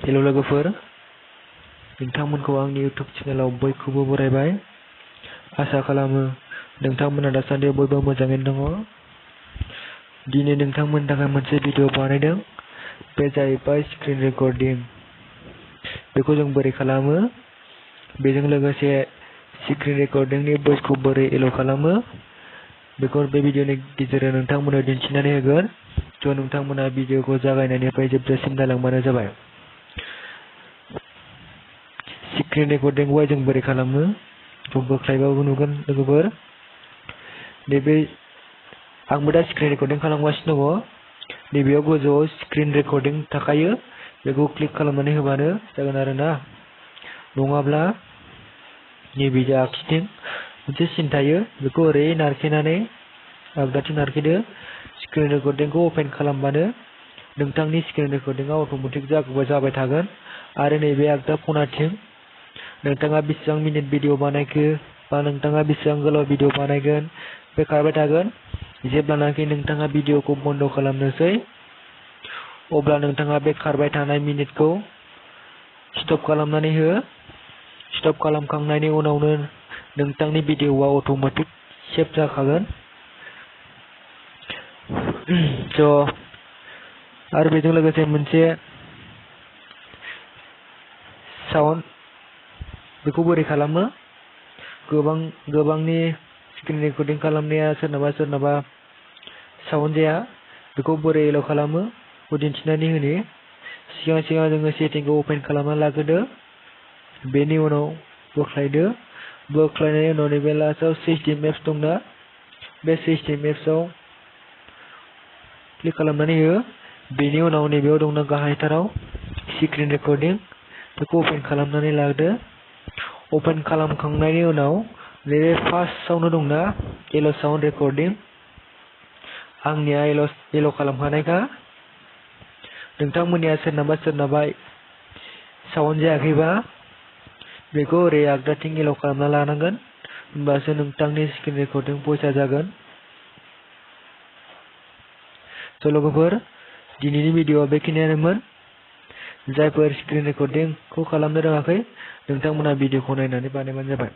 Hello लोगोफोर, नोंथांमोनखौ आंनि YouTube चेनेलाव बयखौबो बरायबाय। आसा खालामो नोंथांमोना दासान्दि बयबो मोजाङैनो दङ। दिनै नोंथांमोननि थाखाय मोनसे भिडिअ बानायदों। बे जाहैबाय स्क्रिन रेकर्डिं। बेखौ जों बोरै खालामो, बेजों लोगोसे स्क्रिन रेकर्डिंनि भइसखौ बोरै एल'व खालामो, बेखौ बे भिडिअनि गेजेरजों नोंथांमोननो दिन्थिनानै होगोन। थ' नोंथांमोना भिडिअखौ जागायनायनिफ्राय जोबजासिम नायलांबानो जाबाय। स्क्रिन रेकर्डिंखौहाय जों बोरै खालामो बेखौ बोख्लायबाबो नुगोन लोगोफोर। नैबे आंबो दा स्क्रिन रेकर्डिं खालामगासिनो दङ। नैबेयाव गोजौआव स्क्रिन रेकर्डिं थाखायो, बेखौ क्लिक खालामनानै होबानो जागोन आरोना। नङाब्ला नैबे आगसिथिं मोनसे सिन थायो, बेखौ ओरै नारखेनानै आगदाथिं नारखेदो। स्क्रिन रेकर्डिंखौ अपेन खालामबानो नोंथांनि स्क्रिन रेकर्डिंआ अट'मेटिक जाबाय थागोन। आरो नैबे आगदा खनाथिं नोंथाङा बेसेबां मिनिट भिडिअ बानायखो बा नोंथाङा बेसेबां गोलाव भिडिअ बानायगोन बे खारबाय थागोन। जेब्लानाखि नोंथाङा भिडिअखौ बन्द खालामनोसै, अब्ला नोंथाङा बे खारबाय थानाय मिनिटखौ स्टप खालामनानै हो। स्टप खालामखांनायनि उनावनो नोंथांनि भिडिअआ अट'मेटिक सेभ जाखागोन। आरो बेजों लोगोसे मोनसे साउन्ड, बेखौ बोरै खालामो, गोबांनि स्क्रिन रेकर्डिं खालामनाया सोरनाबा साउन्ड जाया। बेखौ बोरै एल'व खालामो बेखौ दिन्थिनानै होनि। सिगां जोङो सेटिंखौ अपेन खालामना लाग्रोदो। बेनि उनाव बोख्लायदो। बोख्लायनायनि उनाव नैबे लास्टआव सिस्टेम एप्स दंना, बे सिस्टेम एप्सआव क्लिक खालामनानै हो। बेनि उनाव नैबेयाव दंना गाहायथाराव स्क्रिन रेकर्डिं, बेखौ अपेन खालामनानै लादो। अपेन खालामखांनायनि उनाव नैबे फार्स्टआवनो दंना एल'व साउन्ड रेकर्डिं, आंनिया एल'व खालामखानायखा। नोंथांमोननिया सोरनाबा साउन्ड जायाखैबा बेखौ ओरै आगदाथिं एल'व खालामना लानांगोन, होमबासो नोंथांनि स्क्रिन रेकर्डिं भइसआ जागोन। स' लोगोफोर, दिनैनि भिडिअआ बेखिनियानोमोन। जायफोर स्क्रिन रेकर्डिंखौ खालामनो रोङाखै, नोंथांमोना भिडिअखौ नायनानै बानायबानो जाबाय।